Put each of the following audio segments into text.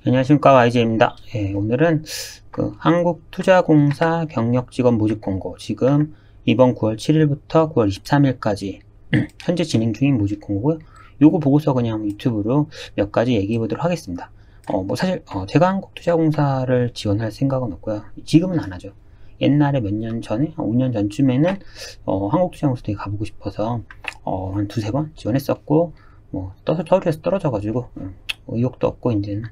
안녕하십니까, YJ입니다. 예, 오늘은 한국투자공사 경력직원 모집 공고, 지금 이번 9월 7일부터 9월 23일까지 현재 진행 중인 모집 공고고요. 요거 보고서 그냥 유튜브로 몇 가지 얘기해 보도록 하겠습니다. 사실 제가 한국투자공사를 지원할 생각은 없고요. 지금은 안 하죠. 옛날에 몇 년 전에, 5년 전쯤에는 한국투자공사 되게 가보고 싶어서 한 두세 번 지원했었고, 서울에서 떨어져가지고 의욕도 없고, 이제는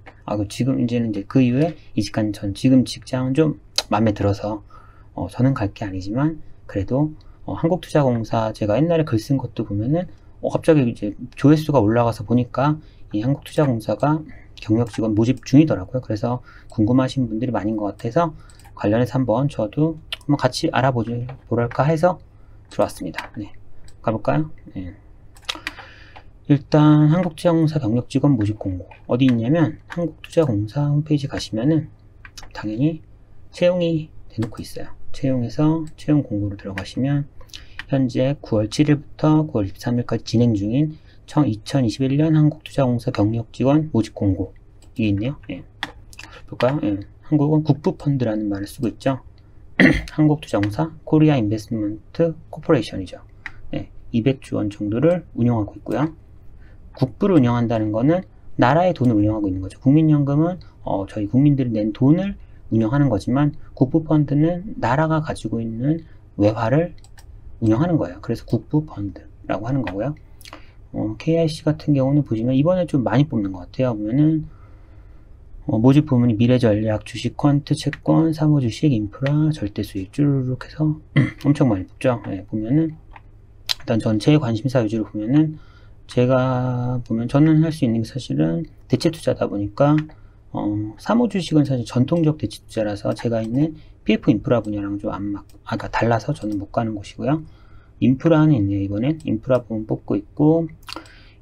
이제는 이제 그 이후에 이직한 전 지금 직장은 좀 마음에 들어서 저는 갈 게 아니지만, 그래도 한국투자공사 제가 옛날에 글 쓴 것도 보면은 갑자기 이제 조회수가 올라가서 보니까 이 한국투자공사가 경력직원 모집 중이더라고요. 그래서 궁금하신 분들이 많은 것 같아서 관련해서 저도 한번 같이 알아보랄까 해서 들어왔습니다. 네, 가볼까요? 네. 일단 한국투자공사 경력직원 모집 공고 어디 있냐면, 한국투자공사 홈페이지 가시면은 당연히 채용이 대놓고 있어요. 채용에서 채용 공고로 들어가시면 현재 9월 7일부터 9월 23일까지 진행 중인 2021년 한국투자공사 경력직원 모집 공고, 이게 있네요. 예. 볼까요? 예. 한국은 국부펀드라는 말을 쓰고 있죠. 한국투자공사 코리아 인베스트먼트 코퍼레이션이죠. 200조 원 정도를 운영하고 있고요. 국부를 운영한다는 거는 나라의 돈을 운영하고 있는 거죠. 국민연금은 저희 국민들이 낸 돈을 운영하는 거지만, 국부펀드는 나라가 가지고 있는 외화를 운영하는 거예요. 그래서 국부펀드라고 하는 거고요. KIC 같은 경우는 보시면 이번에 좀 많이 뽑는 것 같아요. 보면은 모집 부문이 미래전략, 주식, 퀀트, 채권, 사모주식, 인프라, 절대수익 쭈르륵 해서 엄청 많이 뽑죠. 보면은 일단 전체 관심사 위주로 보면은, 제가 보면 저는 할 수 있는 게 사실은 대체 투자다 보니까 사모주식은 사실 전통적 대체 투자라서 제가 있는 PF 인프라 분야랑 좀 달라서 저는 못 가는 곳이고요. 인프라는 있네요. 이번엔 인프라 부분 뽑고 있고,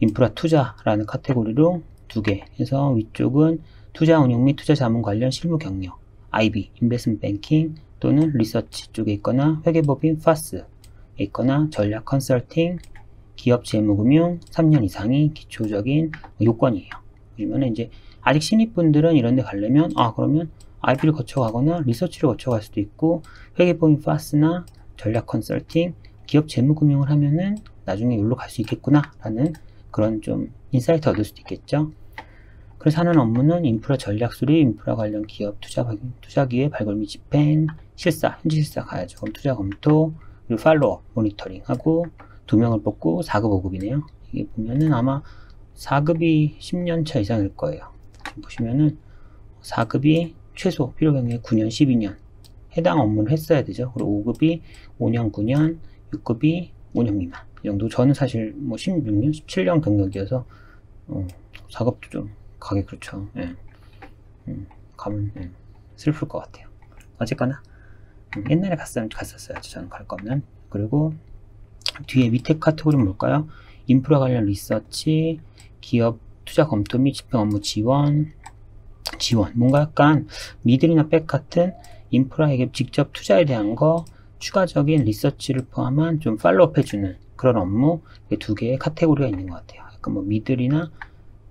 인프라 투자라는 카테고리로 2개 해서, 위쪽은 투자 운용 및 투자 자문 관련 실무 경력, IB, 인베스트먼트 뱅킹 또는 리서치 쪽에 있거나, 회계법인 파스에 있거나, 전략 컨설팅, 기업 재무금융 3년 이상이 기초적인 요건이에요. 그러면 이제 아직 신입분들은 이런 데 가려면 그러면 IB를 거쳐가거나 리서치를 거쳐갈 수도 있고, 회계법인 파스나 전략 컨설팅, 기업 재무금융을 하면은 나중에 여기로 갈 수 있겠구나 라는 그런 좀 인사이트 얻을 수도 있겠죠. 그래서 하는 업무는 인프라 전략 수립, 인프라 관련 기업 투자기회 발굴 및 집행, 현지 실사 가야죠. 그럼 투자 검토, 그리고 팔로업, 모니터링 하고, 2명을 뽑고 4급, 5급이네요. 이게 보면은 아마 4급이 10년차 이상일 거예요. 지금 보시면은 4급이 최소 필요 경력이 9년, 12년 해당 업무를 했어야 되죠. 그리고 5급이 5년, 9년, 6급이 5년 미만. 이 정도. 저는 사실 16년, 17년 경력이어서 4급도 좀 가기 그렇죠. 가면 슬플 것 같아요. 어쨌거나 옛날에 갔었어야죠. 저는 갈 거면. 그리고 뒤에 밑에 카테고리는 뭘까요? 인프라 관련 리서치, 기업 투자 검토 및 집행 업무 지원. 뭔가 약간 미들이나 백 같은 인프라에게 직접 투자에 대한 거, 추가적인 리서치를 포함한 좀 팔로업 해주는 그런 업무, 2개의 카테고리가 있는 것 같아요. 약간 미들이나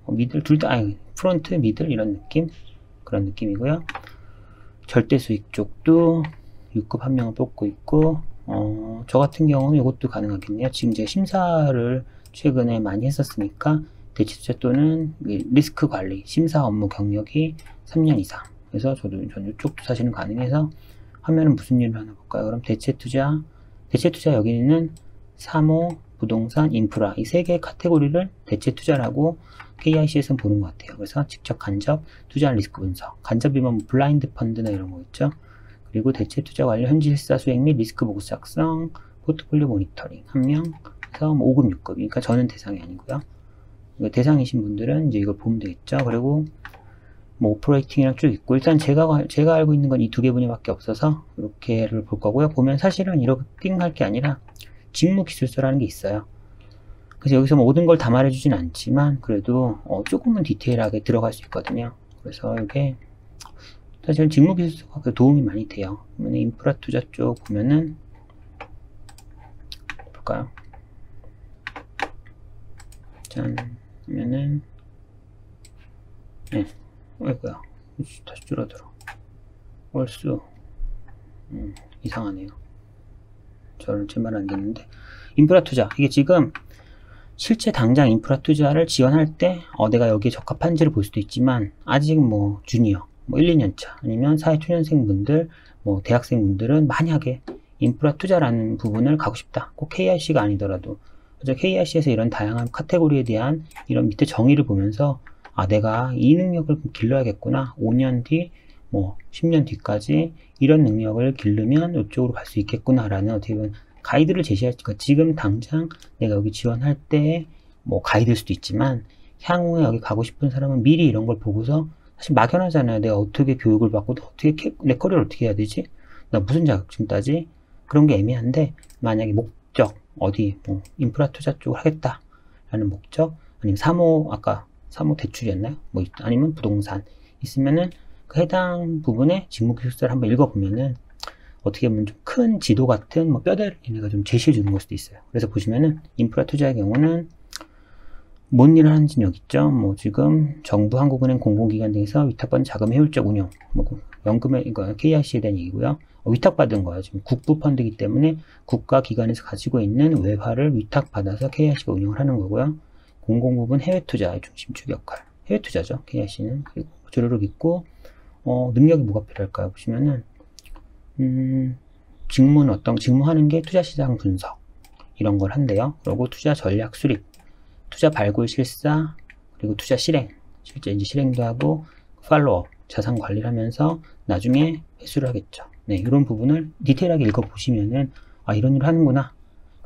미들 둘 다, 프론트, 미들 이런 느낌? 그런 느낌이고요. 절대 수익 쪽도 6급 1명을 뽑고 있고, 저 같은 경우는 이것도 가능하겠네요. 지금 제가 심사를 최근에 많이 했었으니까, 대체투자 또는 리스크 관리, 심사 업무 경력이 3년 이상. 그래서 저는 이쪽도 사실은 가능해서 하면은 무슨 일을 하나 볼까요? 그럼 대체투자 여기는 사모, 부동산, 인프라 이 3개의 카테고리를 대체투자라고 KIC에서는 보는 것 같아요. 그래서 직접 간접 투자 리스크 분석, 간접이면 블라인드 펀드나 이런 거 있죠. 그리고 대체 투자 관련 현지 실사 수행 및 리스크 보고 작성, 포트폴리오 모니터링 1명, 그래서 5급, 6급. 그러니까 저는 대상이 아니고요. 대상이신 분들은 이제 이걸 보면 되겠죠. 그리고 오퍼레이팅이랑 쭉 있고, 일단 제가 알고 있는 건 이 2개 분야밖에 없어서 이렇게를 볼 거고요. 보면 사실은 이렇게 띵할 게 아니라 직무 기술서라는 게 있어요. 그래서 여기서 모든 걸 다 말해주진 않지만, 그래도 조금은 디테일하게 들어갈 수 있거든요. 그래서 이게 사실 직무 기술서가 도움이 많이 돼요. 그러면 인프라 투자 쪽 보면은 볼까요? 짠, 보면은 아이고야, 다시 줄어들어. 월수. 이상하네요. 제 말 안 듣는데. 인프라 투자. 이게 지금 실제 당장 인프라 투자를 지원할 때 내가 여기에 적합한지를 볼 수도 있지만 아직 뭐 주니어, 뭐 1, 2년차 아니면 사회초년생 분들, 뭐 대학생 분들은 만약에 인프라 투자라는 부분을 가고 싶다. 꼭 KIC가 아니더라도 KIC에서 이런 다양한 카테고리에 대한 이런 밑에 정의를 보면서 내가 이 능력을 길러야겠구나. 5년 뒤, 뭐 10년 뒤까지 이런 능력을 기르면 이쪽으로 갈 수 있겠구나 라는 어떻게 보면 가이드를 제시할까. 지금 당장 내가 여기 지원할 때 뭐 가이드일 수도 있지만 향후에 여기 가고 싶은 사람은 미리 이런 걸 보고서 사실 막연하잖아요. 내가 어떻게 교육을 받고 어떻게 내 커리어를 어떻게 해야 되지? 나 무슨 자격증 따지? 그런 게 애매한데 만약에 목적 어디 뭐 인프라 투자 쪽을 하겠다 라는 목적 아니면 아까 사모 대출이었나요? 뭐 아니면 부동산 있으면은 그 해당 부분의 직무기술서를 한번 읽어보면은 어떻게 보면 좀 큰 지도 같은 뭐 뼈대를 얘네가 좀 제시해 주는 걸 수도 있어요. 그래서 보시면은 인프라 투자의 경우는 뭔 일을 하는지 여기 있죠. 뭐 지금 정부, 한국은행, 공공기관 등에서 위탁받은 자금 효율적 운용, 뭐 연금의 이거 KIC에 대한 얘기고요. 위탁받은 거예요. 지금 국부 펀드이기 때문에 국가 기관에서 가지고 있는 외화를 위탁받아서 KIC가 운영을 하는 거고요. 공공부문 해외 투자의 중심축 역할, 해외 투자죠. KIC는 그리고 주르륵 있고 능력이 뭐가 필요할까요? 보시면은 직무하는 게 투자시장 분석 이런 걸 한대요. 그리고 투자 전략 수립, 투자 발굴 실사, 그리고 투자 실행, 실제 이제 실행도 하고 팔로업, 자산 관리를 하면서 나중에 회수를 하겠죠. 네, 이런 부분을 디테일하게 읽어보시면은 이런 일을 하는구나.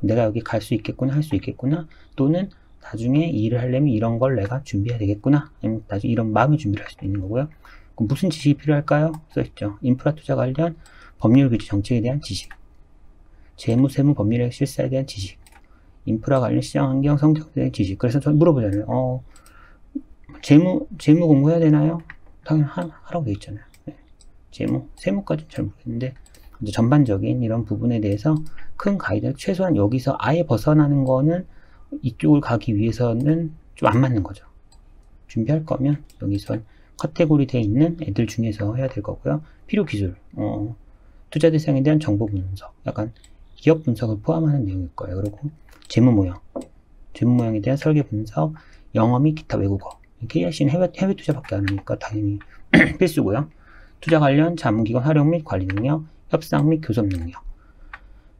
내가 여기 갈 수 있겠구나, 할 수 있겠구나. 또는 나중에 이 일을 하려면 이런 걸 내가 준비해야 되겠구나. 아니면 나중에 이런 마음의 준비를 할 수도 있는 거고요. 그럼 무슨 지식이 필요할까요? 써있죠. 인프라 투자 관련 법률 규제 정책에 대한 지식, 재무, 세무, 법률의 실사에 대한 지식, 인프라 관련 시장 환경 성격에 대한 지식. 그래서 저 물어보잖아요. 재무 공부해야 되나요? 당연히 하라고 돼 있잖아요. 네. 세무까지는 잘 모르겠는데 이제 전반적인 이런 부분에 대해서 큰 가이드, 최소한 여기서 아예 벗어나는 거는 이쪽을 가기 위해서는 좀 안 맞는 거죠. 준비할 거면 여기서 카테고리 되어 있는 애들 중에서 해야 될 거고요. 필요 기술, 투자 대상에 대한 정보 분석, 약간 기업 분석을 포함하는 내용일 거예요. 그리고 재무 모형에 대한 설계 분석, 영어 및 기타 외국어. KIC는 해외 투자밖에 안 하니까 당연히 필수고요. 투자 관련 자문기관 활용 및 관리 능력, 협상 및 교섭 능력,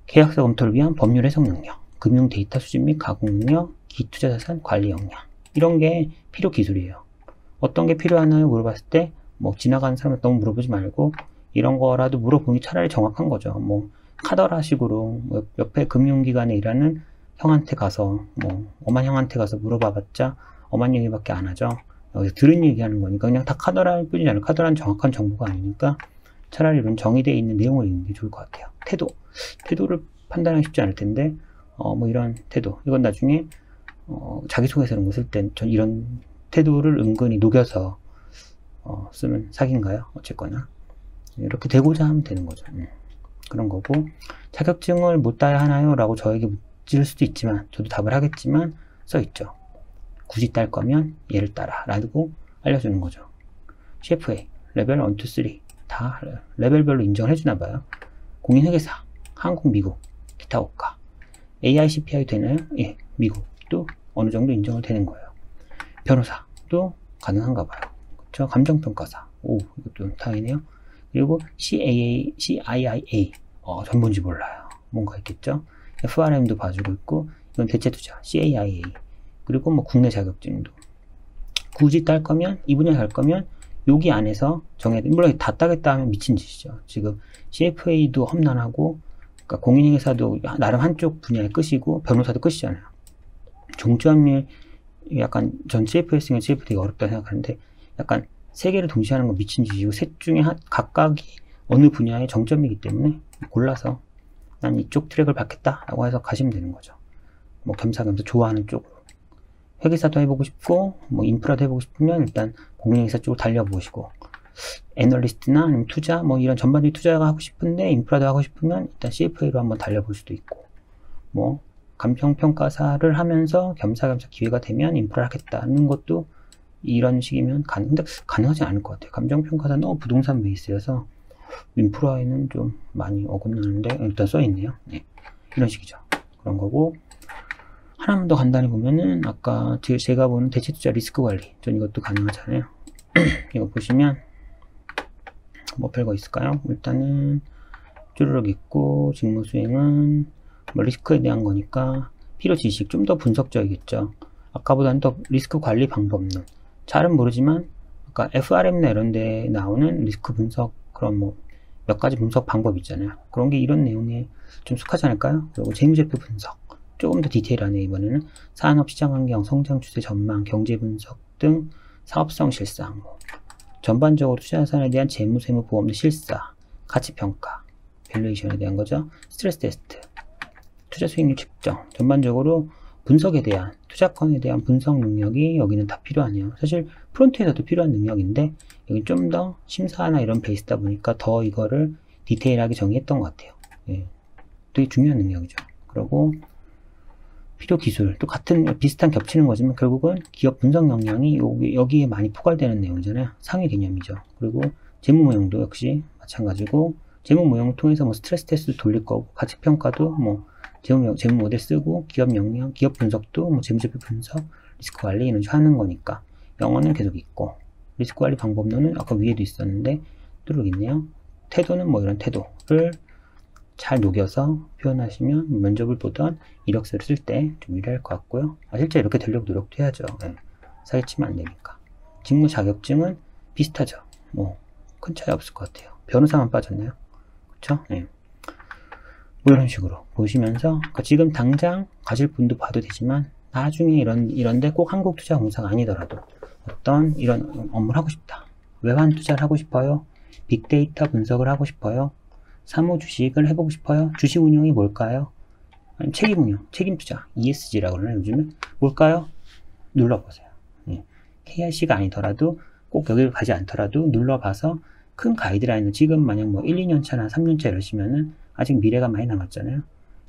계약서 검토를 위한 법률 해석 능력, 금융 데이터 수집 및 가공 능력, 기투자 자산 관리 역량. 이런 게 필요 기술이에요. 어떤 게 필요하나요? 물어봤을 때 뭐 지나가는 사람한테 너무 물어보지 말고 이런 거라도 물어보는 게 차라리 정확한 거죠. 뭐 카더라 식으로 옆에 금융기관에 일하는 형한테 가서 뭐 엄한 형한테 가서 물어봐봤자 엄한 얘기밖에 안 하죠. 여기서 들은 얘기하는 거니까 그냥 다 카더라일 뿐이잖아요. 카더라는 정확한 정보가 아니니까 차라리 이런 정의되어 있는 내용을 읽는 게 좋을 것 같아요. 태도를 판단하기 쉽지 않을 텐데 뭐 이런 태도, 이건 나중에 자기소개서 이런 거 쓸 땐 전 이런 태도를 은근히 녹여서 쓰면 사기인가요? 어쨌거나 이렇게 되고자 하면 되는 거죠. 그런 거고, 자격증을 못 따야 하나요? 라고 저에게 묻질 수도 있지만 저도 답을 하겠지만 써있죠. 굳이 딸 거면 얘를 따라 라고 알려주는 거죠. CFA 레벨 1, 2, 3 다 레벨별로 인정을 해주나 봐요. 공인회계사, 한국, 미국, 기타 국가. AICPI 되나요? 예, 미국도 어느 정도 인정을 되는 거예요. 변호사도 가능한가 봐요. 그렇죠? 감정평가사, 이것도 다행이네요. 그리고 CIIA, 전 뭔지 몰라요. 뭔가 있겠죠? FRM도 봐주고 있고, 이건 대체투자, CAIA. 그리고 뭐 국내 자격증도. 굳이 딸 거면, 이 분야 갈 거면, 여기 안에서 정해야 돼. 물론 다 따겠다 하면 미친 짓이죠. 지금 CFA도 험난하고, 그러니까 공인회계사도 나름 한쪽 분야의 끝이고, 변호사도 끝이잖아요. 종주합률, 약간 전 CFA 했으면 CFA 되게 어렵다 생각하는데, 약간 세 개를 동시에 하는 건 미친 짓이고, 셋 중에 각각이 어느 분야의 정점이기 때문에 골라서 난 이쪽 트랙을 받겠다 라고 해서 가시면 되는 거죠. 뭐 겸사겸사 좋아하는 쪽으로. 회계사도 해보고 싶고, 뭐 인프라도 해보고 싶으면 일단 공인회계사 쪽으로 달려보시고, 애널리스트나 아니면 투자, 뭐 이런 전반적인 투자가 하고 싶은데 인프라도 하고 싶으면 일단 CFA로 한번 달려볼 수도 있고, 뭐 감정평가사를 하면서 겸사겸사 기회가 되면 인프라를 하겠다는 것도 이런 식이면 근데 가능하지 않을 것 같아요. 감정평가사 너무 부동산 베이스여서 인프라에는 좀 많이 어긋나는데 일단 써있네요. 네. 이런 식이죠. 그런 거고, 하나만 더 간단히 보면은 아까 제가 보는 대체투자 리스크 관리, 전 이것도 가능하잖아요. 이거 보시면 뭐 별거 있을까요? 일단은 쭈르륵 있고, 직무수행은 뭐 리스크에 대한 거니까 필요 지식 좀 더 분석적이겠죠. 아까보다는 더 리스크 관리 방법론, 잘은 모르지만 아까 FRM이나 이런 데 나오는 리스크 분석, 그런 뭐 몇 가지 분석 방법 있잖아요. 그런 게 이런 내용에 좀 속하지 않을까요? 그리고 재무제표 분석 조금 더 디테일하네. 이번에는 산업시장 환경, 성장 추세 전망, 경제 분석 등 사업성 실상, 뭐 전반적으로 투자자산에 대한 재무, 세무, 보험 실사, 가치평가, 밸류에이션에 대한 거죠. 스트레스 테스트, 투자 수익률 측정, 전반적으로 분석에 대한, 투자건에 대한 분석 능력이 여기는 다 필요하네요. 사실 프론트에서도 필요한 능력인데 여기 좀 더 심사나 이런 베이스다 보니까 더 이거를 디테일하게 정의했던 것 같아요. 예. 되게 중요한 능력이죠. 그리고 필요 기술, 또 같은 비슷한 겹치는 거지만 결국은 기업 분석 역량이 여기에 많이 포괄되는 내용이잖아요. 상위 개념이죠. 그리고 재무 모형도 역시 마찬가지고, 재무 모형을 통해서 뭐 스트레스 테스트 돌릴 거고, 가치 평가도 뭐 재무 모델 쓰고, 기업 역량, 기업 분석도 뭐 재무제표 분석, 리스크 관리 이런 식으로 하는 거니까 영어는 계속 있고, 리스크 관리 방법론은 아까 위에도 있었는데 뚜룩 있네요. 태도는 뭐 이런 태도를 잘 녹여서 표현하시면 면접을 보던 이력서를 쓸 때 좀 유리할 것 같고요. 실제 이렇게 되려고 노력도 해야죠. 네. 사기치면 안 되니까. 직무 자격증은 비슷하죠. 뭐 큰 차이 없을 것 같아요. 변호사만 빠졌네요. 그렇죠? 네. 뭐 이런 식으로 보시면서 지금 당장 가실 분도 봐도 되지만 나중에 이런데 꼭 한국투자공사가 아니더라도 어떤 이런 업무를 하고 싶다. 외환 투자를 하고 싶어요. 빅데이터 분석을 하고 싶어요. 사무 주식을 해보고 싶어요. 주식 운용이 뭘까요? 아니면 책임 운용, 책임 투자, ESG라고 그러나 요즘에 뭘까요? 눌러보세요. 예. KRC가 아니더라도 꼭 여기를 가지 않더라도 눌러봐서 큰 가이드라인은 지금 만약 뭐 1, 2년 차나 3년 차 이러시면은 아직 미래가 많이 남았잖아요.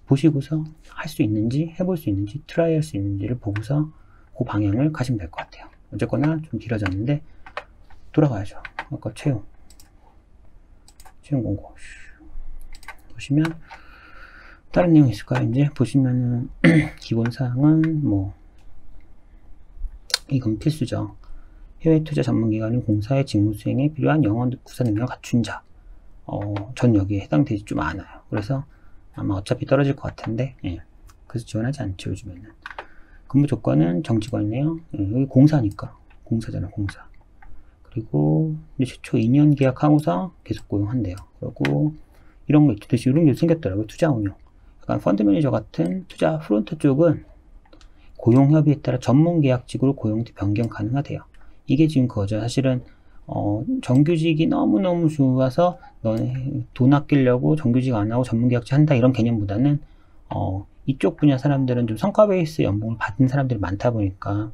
보시고서 할 수 있는지, 해볼 수 있는지, 트라이 할 수 있는지를 보고서 그 방향을 가시면 될 것 같아요. 어쨌거나 좀 길어졌는데 돌아가야죠. 아까 채용 공고 보시면 다른 내용 있을까요? 이제 보시면은 기본사항은 뭐 이건 필수죠. 해외 투자 전문기관인 공사의 직무 수행에 필요한 영어 구사 능력을 갖춘 자. 전 여기에 해당되지 좀 않아요. 그래서 아마 어차피 떨어질 것 같은데, 예. 그래서 지원하지 않죠, 요즘에는. 근무 조건은 정직원이네요. 예. 여기 공사니까. 공사잖아, 공사. 그리고 최초 2년 계약하고서 계속 고용한대요. 그리고 이런 거 있죠. 대신 이런 게 생겼더라고요. 투자 운용. 약간 펀드 매니저 같은 투자 프론트 쪽은 고용 협의에 따라 전문 계약직으로 고용 변경 가능하대요. 이게 지금 그거죠. 사실은 정규직이 너무너무 좋아서 너네 돈 아끼려고 정규직 안 하고 전문계약직 한다 이런 개념보다는 이쪽 분야 사람들은 좀 성과 베이스 연봉을 받는 사람들이 많다 보니까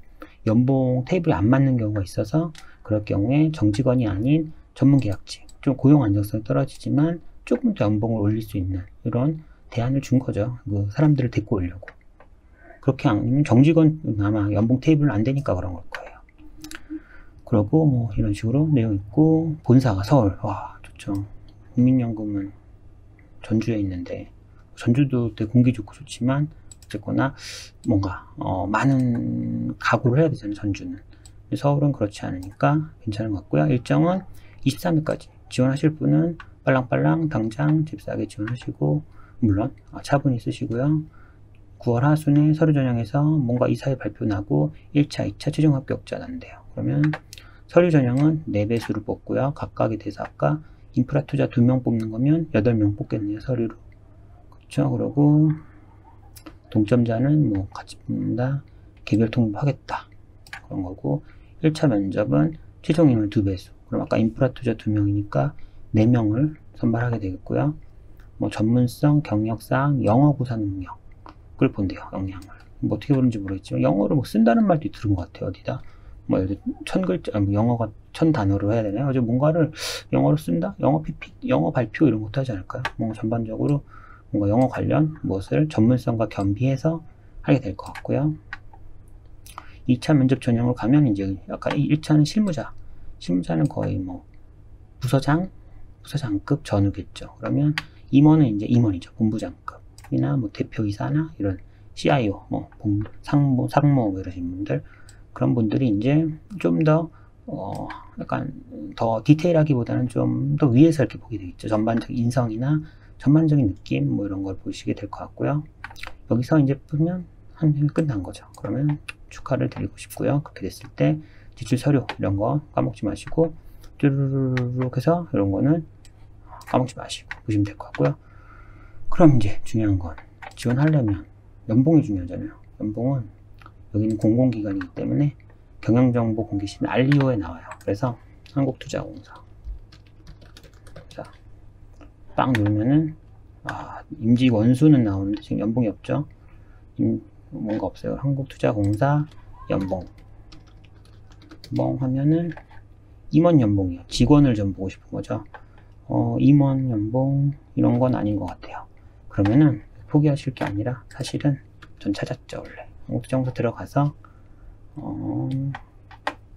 연봉 테이블이 안 맞는 경우가 있어서 그럴 경우에 정직원이 아닌 전문계약직 좀 고용 안정성이 떨어지지만 조금 더 연봉을 올릴 수 있는 이런 대안을 준 거죠. 그 사람들을 데리고 오려고. 그렇게 아니면 정직원 아마 연봉 테이블은 안 되니까 그런 걸 거예요. 그리고 뭐 이런 식으로 내용 있고, 본사가 서울. 와, 좋죠. 국민연금은 전주에 있는데 전주도 되게 공기 좋고 좋지만 어쨌거나 뭔가 많은 각오를 해야 되잖아요, 전주는. 서울은 그렇지 않으니까 괜찮은 것 같고요. 일정은 23일까지 지원하실 분은 빨랑빨랑 당장 집사하게 지원하시고, 물론 차분히 쓰시고요. 9월 하순에 서류 전형에서 뭔가 이사회 발표 나고 1차, 2차 최종 합격자 난대요. 그러면 서류 전형은 4배수를 뽑고요. 각각에 대해서 아까 인프라 투자 2명 뽑는 거면 8명 뽑겠네요, 서류로. 그렇죠. 그리고 동점자는 뭐 같이 뽑는다, 개별 통보하겠다 그런 거고, 1차 면접은 최종 인원 2배수. 그럼 아까 인프라 투자 2명이니까 4명을 선발하게 되겠고요. 뭐 전문성, 경력상, 영어 구사 능력을 본대요, 역량을. 뭐 어떻게 보는지 모르겠지만 영어를 뭐 쓴다는 말도 들은 것 같아요, 어디다. 뭐 1000글자, 영어가 1000단어로 해야 되나요? 어제 뭔가를 영어로 쓴다? 영어 PPT, 영어 발표 이런 것도 하지 않을까요? 뭔가 전반적으로 뭔가 영어 관련 무엇을 전문성과 겸비해서 하게 될 것 같고요. 2차 면접 전형으로 가면 이제 아까 1차는 실무자는 거의 뭐 부서장급 전후겠죠. 그러면 임원은 이제 임원이죠. 본부장급이나 뭐 대표이사나 이런 CIO, 뭐 상무 뭐 이러신 분들, 그런 분들이 이제 좀 더 약간 더 디테일하기보다는 좀 더 위에서 이렇게 보게 되겠죠. 전반적인 인성이나 전반적인 느낌 뭐 이런 걸 보시게 될 것 같고요. 여기서 이제 보면 한 회가 끝난 거죠. 그러면 축하를 드리고 싶고요. 그렇게 됐을 때 지출 서류 이런 거 까먹지 마시고 쭈르르륵 해서 이런 거는 까먹지 마시고 보시면 될 것 같고요. 그럼 이제 중요한 건 지원하려면 연봉이 중요하잖아요. 연봉은 여기는 공공기관이기 때문에 경영정보 공개시 알리오에 나와요. 그래서 한국투자공사 자, 빵 누르면은 임직 원수는 나오는데 지금 연봉이 없죠. 뭔가 없어요. 한국투자공사 연봉 하면은 임원 연봉이요. 직원을 좀 보고 싶은 거죠. 임원 연봉 이런 건 아닌 것 같아요. 그러면은 포기하실 게 아니라 사실은 전 찾았죠. 원래 한국투자공사 들어가서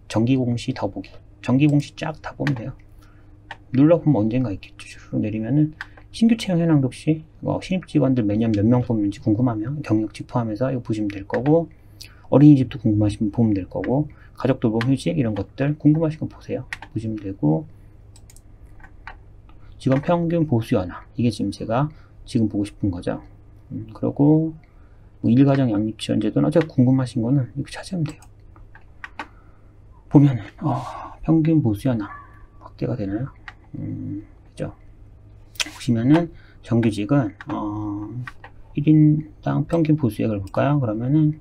정기공시 더보기, 정기공시 쫙 다 보면 돼요. 눌러보면 언젠가 있겠죠. 쭉 내리면은 신규 채용 현황 독시, 신입 직원들 매년 몇 명 뽑는지 궁금하면 경력직 포함해서 이거 보시면 될 거고, 어린이집도 궁금하시면 보면 될 거고, 가족돌봄 휴직 이런 것들 궁금하신 거 보세요. 보시면 되고, 직원 평균 보수 연하, 이게 지금 제가 지금 보고 싶은 거죠. 그리고 뭐 일가정 양립 지원 제도는 어차피 궁금하신 거는 이렇게 찾으면 돼요. 보면은 평균 보수 연하 확대가 되나요? 그죠? 보시면은 정규직은 1인당 평균 보수액을 볼까요? 그러면은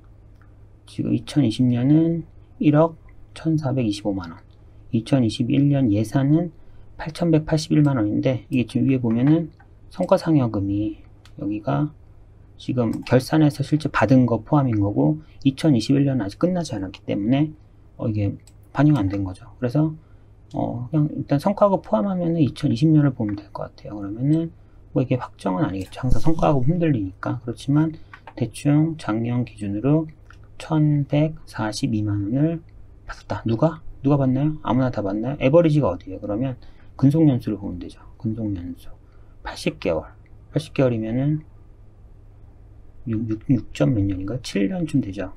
지금 2020년은 1억 1,425만원, 2021년 예산은 8,181만원인데 이게 지금 위에 보면은 성과상여금이 여기가 지금 결산해서 실제 받은 거 포함인 거고 2021년은 아직 끝나지 않았기 때문에 이게 반영 안 된 거죠. 그래서 그냥 일단 성과급 포함하면은 2020년을 보면 될 것 같아요. 그러면은 뭐 이게 확정은 아니겠죠. 항상 성과급 흔들리니까. 그렇지만 대충 작년 기준으로 1,142만원을 받았다. 누가 받나요? 아무나 다 받나요? 에버리지가 어디예요? 그러면 근속연수를 보면 되죠. 근속연수 80개월이면은 6점 몇 년인가요? 7년쯤 되죠.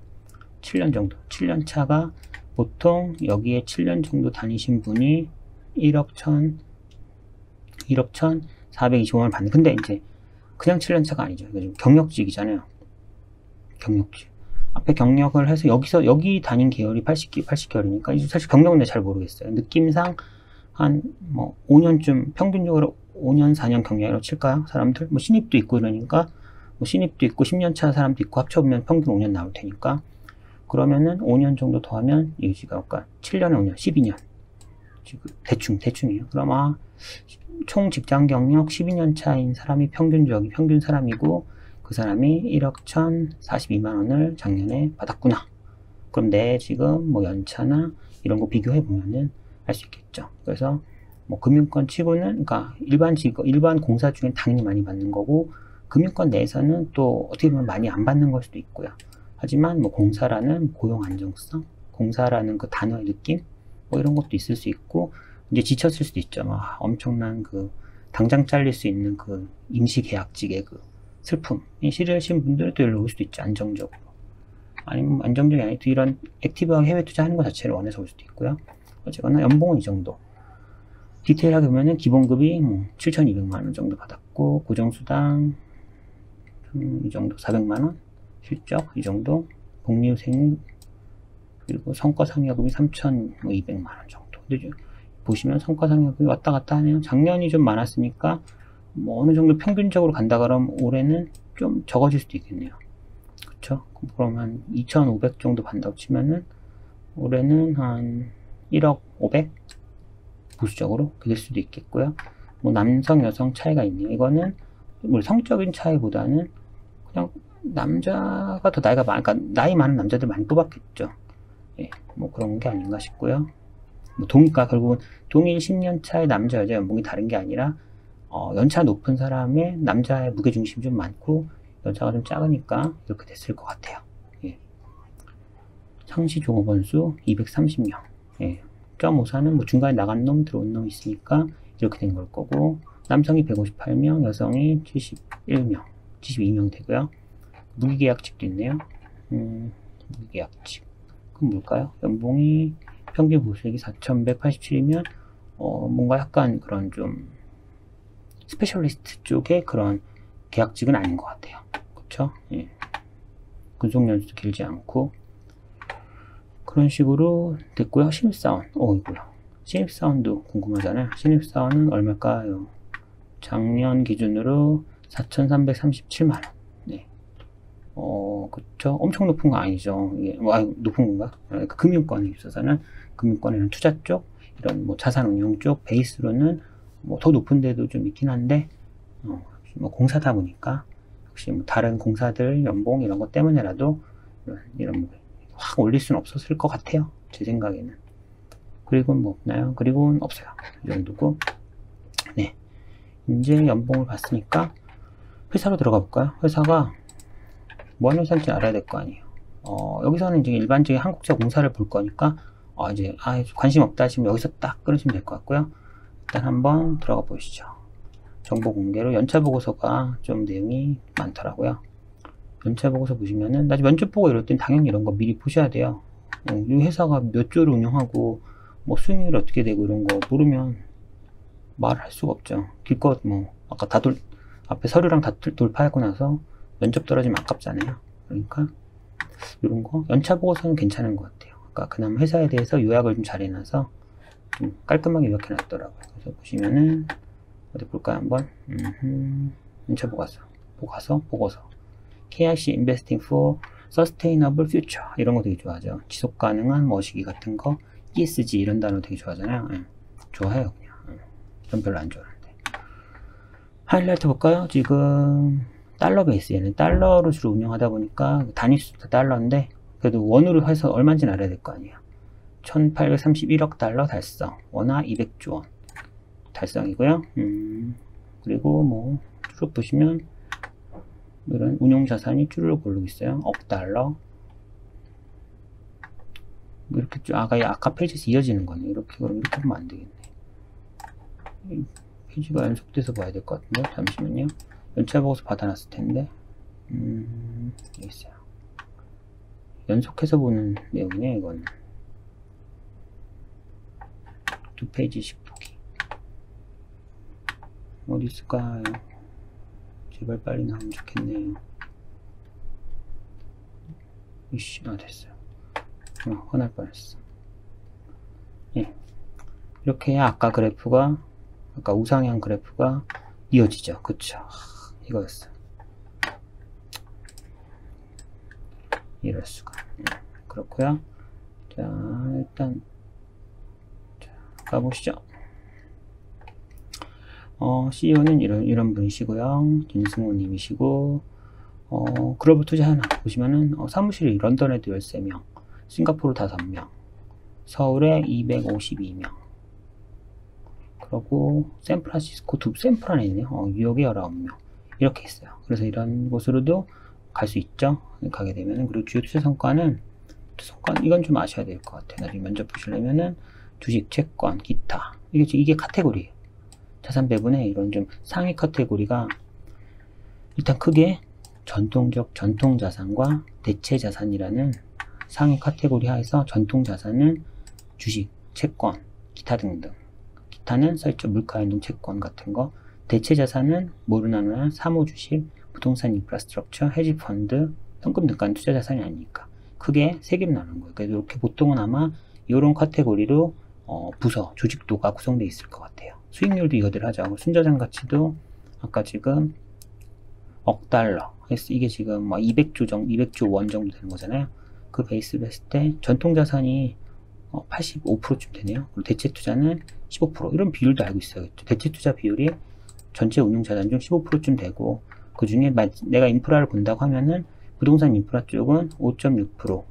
7년 정도. 7년 차가 보통 여기에 7년 정도 다니신 분이 1억 1,425만원 받는. 근데 이제 그냥 7년 차가 아니죠. 이거 지금 경력직이잖아요. 경력직. 앞에 경력을 해서 여기 다닌 계열이 80개월이니까 사실 경력은 잘 모르겠어요. 느낌상 한 뭐 5년쯤 평균적으로 5년 4년 경력이라고 칠까요? 사람들 뭐 신입도 있고 이러니까 뭐 신입도 있고 10년 차 사람도 있고 합쳐보면 평균 5년 나올 테니까 그러면은 5년 정도 더하면 여기가 아까 7년에 5년 12년 지금 대충이에요. 그럼 총 직장 경력 12년 차인 사람이 평균 사람이고 그 사람이 1억 1,042만원을 작년에 받았구나. 그럼 내 지금 뭐 연차나 이런 거 비교해 보면은 알 수 있겠죠. 그래서 뭐 금융권 치고는 그러니까 일반 공사 중엔 당연히 많이 받는 거고 금융권 내에서는 또 어떻게 보면 많이 안 받는 걸 수도 있고요. 하지만 뭐 공사라는 고용 안정성, 공사라는 그 단어의 느낌 뭐 이런 것도 있을 수 있고 이제 지쳤을 수도 있죠. 막 엄청난 그 당장 잘릴 수 있는 그 임시계약직의 그 슬픔이 싫으신 분들도 일로 올 수도 있죠. 안정적으로. 아니면 안정적이 아니고 이런 액티브하게 해외 투자하는 것 자체를 원해서 올 수도 있고요. 어쨌거나 연봉은 이 정도. 디테일하게 보면은 기본급이 뭐 7,200만원 정도 받았고 고정수당 이 정도 400만원, 실적 이 정도, 복리후생 그리고 성과상여금이 3,200만원 정도. 근데 보시면 성과상여금이 왔다 갔다 하네요. 작년이 좀 많았으니까 뭐 어느 정도 평균적으로 간다 그러면 올해는 좀 적어질 수도 있겠네요. 그쵸? 그럼 한 2,500 정도 받는다고 치면은 올해는 한 1억 500 보수적으로 될 수도 있겠고요. 뭐 남성 여성 차이가 있네요. 이거는 뭐 성적인 차이보다는 그냥 남자가 더 나이가 그러니까 나이 많은 남자들 많이 뽑았겠죠. 예, 뭐 그런 게 아닌가 싶고요. 뭐 그러니까 결국은 동일 10년 차의 남자 여자 연봉이 다른 게 아니라 연차 높은 사람의 남자의 무게중심이 좀 많고 연차가 좀 작으니까 이렇게 됐을 것 같아요. 예. 상시 종업원 수 230명. 예. 0.54는 뭐 중간에 나간 놈, 들어온 놈 있으니까 이렇게 된 걸 거고, 남성이 158명, 여성이 72명 되고요. 무기계약직도 있네요. 무기계약직. 그럼 뭘까요? 연봉이 평균 보수액이 4,187이면 뭔가 약간 그런 좀 스페셜리스트 쪽의 그런 계약직은 아닌 것 같아요. 그쵸? 예. 근속연수도 길지 않고 그런 식으로 됐고요. 신입사원. 이거요. 신입사원도 궁금하잖아요. 신입사원은 얼마일까요? 작년 기준으로 4,337만원. 네. 그쵸? 엄청 높은 거 아니죠. 이게, 높은 건가? 그러니까 금융권에 있어서는, 금융권에는 투자 쪽, 이런 뭐 자산운용 쪽 베이스로는 뭐 더 높은 데도 좀 있긴 한데, 뭐 공사다 보니까, 혹시 뭐 다른 공사들 연봉 이런 것 때문에라도, 이런 뭐 확 올릴 수는 없었을 것 같아요. 제 생각에는. 그리고 뭐 없나요? 그리고는 없어요. 이 정도고. 네. 이제 연봉을 봤으니까, 회사로 들어가 볼까요? 회사가, 뭐 하는 회사인지 알아야 될 거 아니에요. 여기서는 이제 일반적인 한국자 공사를 볼 거니까, 이제, 관심 없다 하시면 여기서 딱 끊으시면 될 것 같고요. 일단 한번 들어가 보시죠. 정보 공개로 연차 보고서가 좀 내용이 많더라고요. 연차 보고서 보시면은, 나중에 면접 보고 이럴 땐 당연히 이런 거 미리 보셔야 돼요. 이 회사가 몇 조를 운영하고, 뭐 수익률이 어떻게 되고 이런 거 모르면 말할 수가 없죠. 기껏 뭐, 아까 앞에 서류랑 다 돌파하고 나서 면접 떨어지면 아깝잖아요. 그러니까, 이런 거, 연차 보고서는 괜찮은 것 같아요. 그러니까 그나마 회사에 대해서 요약을 좀 잘 해놔서 좀 깔끔하게 요약해 놨더라고요. 그래서 보시면은, 어디 볼까요, 한번? 연차 보고서. KIC Investing for Sustainable Future. 이런 거 되게 좋아하죠. 지속 가능한 뭐 시기 같은 거, ESG 이런 단어 되게 좋아하잖아요. 좋아해요, 그냥. 전 별로 안 좋아하는데. 하이라이트 볼까요? 지금, 달러 베이스, 얘는 달러로 주로 운영하다 보니까, 단위 수도 달러인데, 그래도 원으로 해서 얼마인지는 알아야 될 거 아니에요. 1831억 달러 달성. 원화 200조 원. 달성이고요. 그리고 뭐, 쭉 보시면, 이런 운용 자산이 쭈르륵 오르고 있어요. 억 달러. 이렇게 쭉, 아까 페이지에서 이어지는 거네. 그럼 이렇게 보면 안 되겠네. 페이지가 연속돼서 봐야 될 것 같은데. 잠시만요. 연차 보고서 받아놨을 텐데. 여기 있어요. 연속해서 보는 내용이네, 이거는. 두 페이지씩 보기. 어디 있을까요? 제발 빨리 나오면 좋겠네요. 이씨, 됐어요. 화날 뻔했어. 예. 이렇게 아까 우상향 그래프가 이어지죠. 그쵸. 이거였어요. 이럴 수가. 그렇고요. 자, 일단 가보시죠. CEO는 이런 분이시고요. 윤승호 님이시고, 글로벌 투자 하나 보시면은, 사무실이 런던에도 13명, 싱가포르 5명, 서울에 252명, 그리고 샌프란시스코 샌플 안에 있네요. 뉴욕에 19명. 이렇게 있어요. 그래서 이런 곳으로도 갈 수 있죠. 가게 되면은. 그리고 주요 투자 성과는, 이건 좀 아셔야 될 것 같아요. 나중에 면접 보시려면은, 주식, 채권, 기타. 이게 카테고리예요. 자산 배분의 이런 좀 상위 카테고리가 일단 크게 전통 자산과 대체 자산이라는 상위 카테고리 하에서 전통 자산은 주식, 채권, 기타 등등. 기타는 써있죠. 물가연동 채권 같은 거. 대체 자산은 모르나나 사모 주식, 부동산 인프라스트럭처, 헤지 펀드, 현금 등간 투자 자산이 아니니까 크게 세 개로 나눈 거예요. 그래서 이렇게 보통은 아마 이런 카테고리로 부서, 조직도가 구성되어 있을 것 같아요. 수익률도 이거들 하죠. 순자산 가치도 아까 지금 억 달러. 이게 지금 뭐 200조 원 정도 되는 거잖아요. 그 베이스로 했을 때 전통 자산이 85%쯤 되네요. 그리고 대체 투자는 15%. 이런 비율도 알고 있어요. 대체 투자 비율이 전체 운용 자산 중 15%쯤 되고, 그 중에 내가 인프라를 본다고 하면은 부동산 인프라 쪽은 5.6%,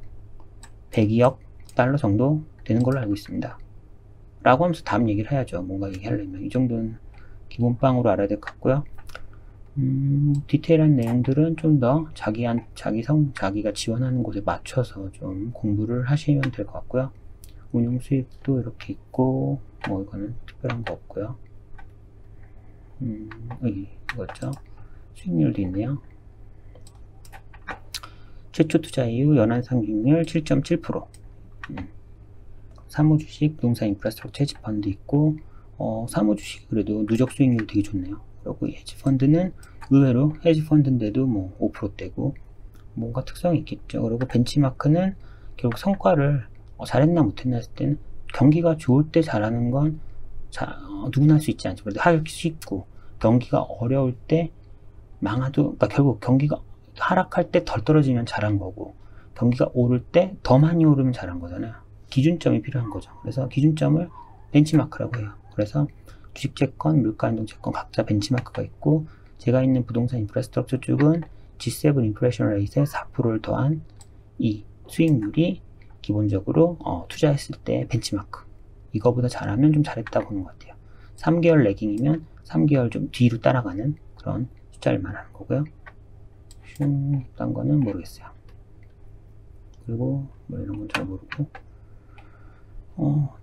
102억 달러 정도 되는 걸로 알고 있습니다. 라고 하면서 다음 얘기를 해야죠. 뭔가 얘기하려면. 이 정도는 기본빵으로 알아야 될 것 같고요. 디테일한 내용들은 좀 더 자기가 지원하는 곳에 맞춰서 좀 공부를 하시면 될 것 같고요. 운용 수익도 이렇게 있고, 뭐 이거는 특별한 거 없고요. 여기 이거죠. 수익률도 있네요. 최초 투자 이후 연환상승률 7.7%. 사모주식, 부동산 인프라스트럭처 헤지펀드 있고, 사모주식 그래도 누적 수익률 되게 좋네요. 그리고 헤지펀드는 의외로 헤지펀드인데도 뭐 5%대고 뭔가 특성이 있겠죠. 그리고 벤치마크는 결국 성과를 잘했나 못했나 했을 때는 경기가 좋을 때 잘하는 건 누구나 할 수 있지 않죠. 그래도 하기 쉽고 경기가 어려울 때 망하도, 그러니까 결국 경기가 하락할 때 덜 떨어지면 잘한 거고 경기가 오를 때 더 많이 오르면 잘한 거잖아요. 기준점이 필요한 거죠. 그래서 기준점을 벤치마크라고 해요. 그래서 주식채권, 물가연동채권 각자 벤치마크가 있고, 제가 있는 부동산 인프라스트럭처 쪽은 G7 인플레이션 레이트에 4%를 더한 이 수익률이 기본적으로 투자했을 때 벤치마크, 이거보다 잘하면 좀 잘했다고 보는 것 같아요. 3개월 레깅이면 3개월 좀 뒤로 따라가는 그런 숫자를 말하는 거고요. 딴 거는 모르겠어요. 그리고 뭐 이런 건 잘 모르고,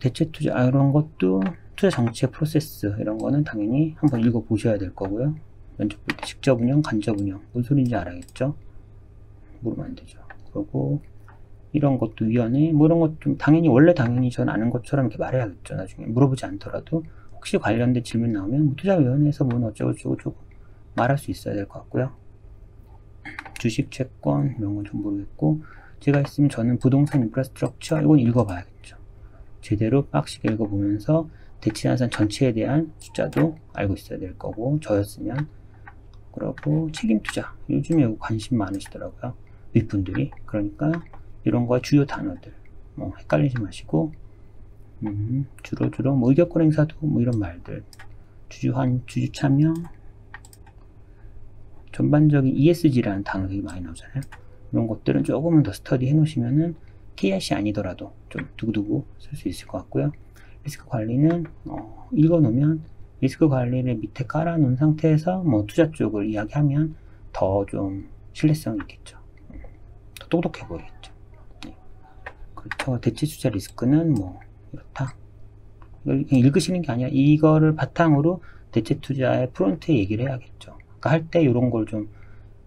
대체 투자 이런 것도 투자 정책 프로세스 이런 거는 당연히 한번 읽어 보셔야 될 거고요. 면접 볼 때 직접 운영, 간접 운영 무슨 소리인지 알아야겠죠. 모르면 안 되죠. 그리고 이런 것도 위원회 뭐 이런 것 좀 당연히 원래 당연히 전 아는 것처럼 이렇게 말해야겠죠. 나중에 물어보지 않더라도 혹시 관련된 질문 나오면 뭐 투자위원회에서 뭐 어쩌고저쩌고 말할 수 있어야 될 것 같고요. 주식, 채권 이런 건 좀 모르겠고, 제가 있으면 저는 부동산 인프라스트럭처 이건 읽어봐야겠죠. 제대로 빡시게 읽어보면서 대치자산 전체에 대한 숫자도 알고 있어야 될 거고, 저였으면. 그리고 책임투자 요즘에 관심 많으시더라고요, 윗분들이. 그러니까 이런 거 주요 단어들 뭐 헷갈리지 마시고, 주로 뭐 의결권 행사도 뭐 이런 말들, 주주 참여, 전반적인 ESG라는 단어 되게 많이 나오잖아요. 이런 것들은 조금은 더 스터디 해 놓으시면은 KIC 아니더라도 좀 두고두고 쓸 수 있을 것 같고요. 리스크 관리는 읽어 놓으면 리스크 관리를 밑에 깔아 놓은 상태에서 뭐 투자 쪽을 이야기하면 더 좀 신뢰성이 있겠죠. 더 똑똑해 보이겠죠. 네. 그렇죠. 대체 투자 리스크는 뭐 이렇다. 이걸 읽으시는 게 아니라 이거를 바탕으로 대체 투자의 프론트에 얘기를 해야겠죠. 그러니까 할 때 이런 걸 좀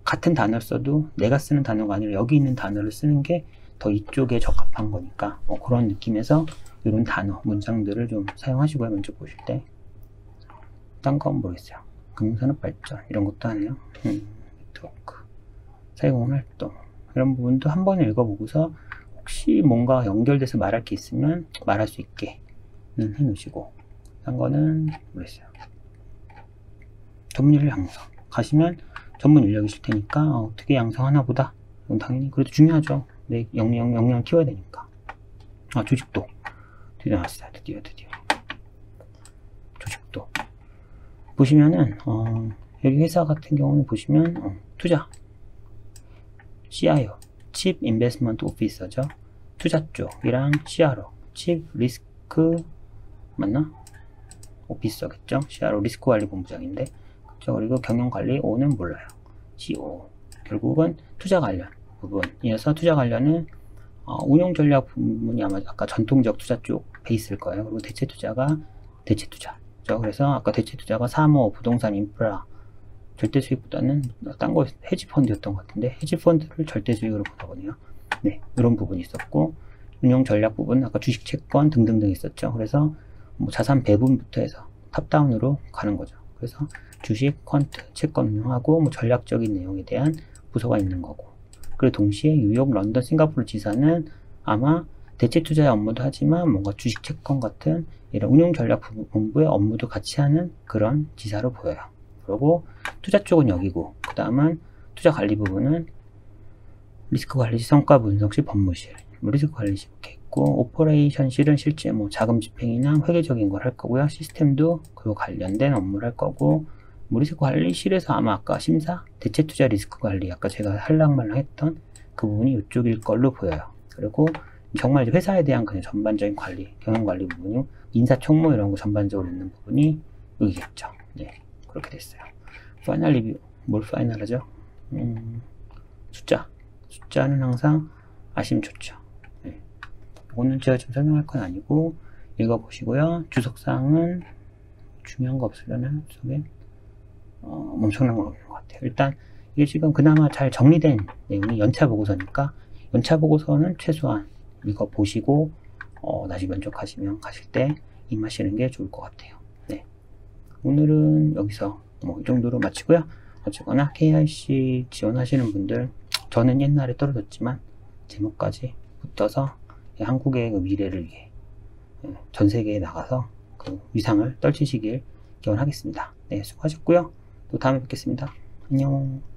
같은 단어를 써도 내가 쓰는 단어가 아니라 여기 있는 단어를 쓰는 게 더 이쪽에 적합한 거니까 뭐 그런 느낌에서 이런 단어, 문장들을 좀 사용하시고요. 면접 보실 때. 딴 건 모르겠어요. 금융산업 발전 이런 것도 하네요. 네트워크, 사회공헌활동 이런 부분도 한 번 읽어보고서 혹시 뭔가 연결돼서 말할 게 있으면 말할 수 있게 해놓으시고, 딴 거는 모르겠어요. 전문 인력 양성 가시면 전문 인력이실 테니까 어떻게 양성하나 보다. 이건 당연히 그래도 중요하죠. 내 역량 키워야 되니까. 조직도 드디어 나왔어요. 드디어 조직도 보시면은 여기 회사 같은 경우는 보시면 투자 CIO, Chief Investment Officer죠. 투자 쪽이랑 CRO, Chief Risk 맞나? 오피서겠죠. CRO 리스크 관리 본부장인데, 그렇죠. 그리고 경영 관리 O는 몰라요. CO 결국은 투자 관련 부분이어서, 투자 관련은 운용 전략 부분이 아마 아까 전통적 투자 쪽 베이스일 거예요. 그리고 대체 투자가 대체 투자죠. 그래서 아까 대체 투자가 사모, 부동산, 인프라, 절대 수익보다는 딴 거 헤지 펀드였던 것 같은데, 헤지 펀드를 절대 수익으로 보다 보네요. 네, 이런 부분이 있었고, 운용 전략 부분 아까 주식, 채권 등등등 있었죠. 그래서 뭐 자산 배분부터 해서 탑다운으로 가는 거죠. 그래서 주식, 퀀트, 채권 운용하고 뭐 전략적인 내용에 대한 부서가 있는 거고, 그리고 동시에 뉴욕, 런던, 싱가포르 지사는 아마 대체 투자의 업무도 하지만 뭔가 주식, 채권 같은 이런 운용 전략 본부의 업무도 같이 하는 그런 지사로 보여요. 그리고 투자 쪽은 여기고, 그 다음은 투자 관리 부분은 리스크 관리실, 성과 분석실, 법무실, 리스크 관리실 이렇게 있고, 오퍼레이션실은 실제 뭐 자금 집행이나 회계적인 걸 할 거고요. 시스템도 그리고 관련된 업무를 할 거고, 리스크 관리실에서 아마 아까 심사, 대체 투자 리스크 관리, 아까 제가 할랑말랑 했던 그 부분이 이쪽일 걸로 보여요. 그리고 정말 회사에 대한 그냥 전반적인 관리, 경영 관리 부분이 인사 총무 이런 거 전반적으로 있는 부분이 여기겠죠. 네, 그렇게 됐어요. 파이널 리뷰 뭘 파이널하죠? 숫자는 항상 아시면 좋죠. 네. 이거는 제가 지금 설명할 건 아니고 읽어보시고요. 주석사항은 중요한 거 없으려나? 속에 엄청난 건 없는 것 같아요. 일단 이게 지금 그나마 잘 정리된 내용이 연차 보고서니까 연차 보고서는 최소한 읽어보시고 다시 면접하시면 가실 때 임하시는 게 좋을 것 같아요. 네. 오늘은 여기서 이 정도로 마치고요. 어쨌거나 KIC 지원하시는 분들, 저는 옛날에 떨어졌지만 제목까지 붙어서 한국의 그 미래를 위해 전 세계에 나가서 그 위상을 떨치시길 기원하겠습니다. 네, 수고하셨고요. 또 다음에 뵙겠습니다. 안녕.